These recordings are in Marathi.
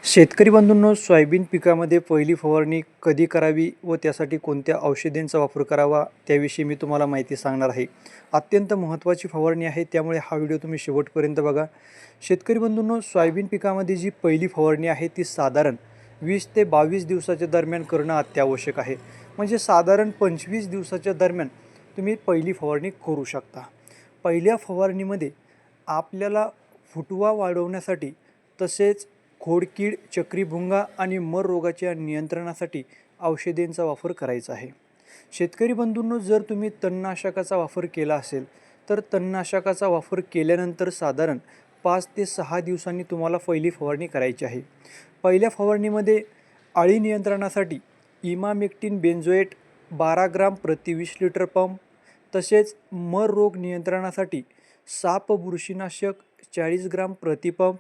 शेतकरी बंधूंनो, सोयाबीन पिकामध्ये पहिली फवारणी कधी करावी व त्यासाठी कोणत्या औषधांचा वापर करावा त्याविषयी मी तुम्हाला माहिती सांगणार आहे. अत्यंत महत्त्वाची फवारणी आहे, त्यामुळे हा व्हिडिओ तुम्ही शेवटपर्यंत बघा. शेतकरी बंधूंनो, सोयाबीन पिकामध्ये जी पहिली फवारणी आहे ती साधारण 20 ते 22 दिवसाच्या दरम्यान करणं अत्यावश्यक आहे. म्हणजे साधारण 25 दिवसाच्या दरम्यान तुम्ही पहिली फवारणी करू शकता. पहिल्या फवारणीमध्ये आपल्याला फुटवा वाढवण्यासाठी तसेच खोडकीड, चक्रीभुंगा आणि मर रोगाच्या नियंत्रणासाठी औषधांचा वापर करायचा आहे. शेतकरी बंधूंनो, जर तुम्ही तणनाशकाचा वापर केला असेल तर तणनाशकाचा वापर केल्यानंतर साधारण 5 ते 6 दिवसांनी तुम्हाला पहिली फवारणी करायची आहे. पहिल्या फवारणीमध्ये अळी नियंत्रणासाठी इमामेक्टिन बेंझोएट 12 ग्राम प्रति 20 लिटर पंप, तसेच मर रोग नियंत्रणासाठी साप बुरशीनाशक 40 ग्राम प्रति पंप,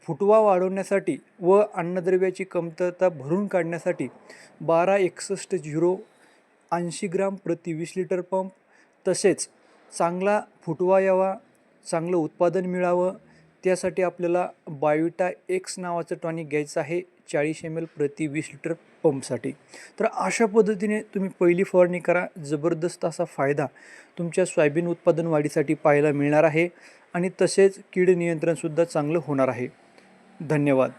फुटवा वाढवण्यासाठी व अन्नद्रव्याची कमतरता भरून काढण्यासाठी 1261 80 ग्राम प्रति 20 लिटर पंप, तसेच चांगला फुटवा यावा, चांगलं उत्पादन मिळावं त्यासाठी आपल्याला बायोटा एक्स नावाचं टॉनिक घ्यायचं आहे 40 ml प्रति 20 लिटर पंपसाठी. तर अशा पद्धतीने तुम्ही पहिली फवारणी करा. जबरदस्त असा फायदा तुमच्या सोयाबीन उत्पादन वाढीसाठी पाहायला मिळणार आहे आणि तसेच कीड नियंत्रणसुद्धा चांगलं होणार आहे. धन्यवाद.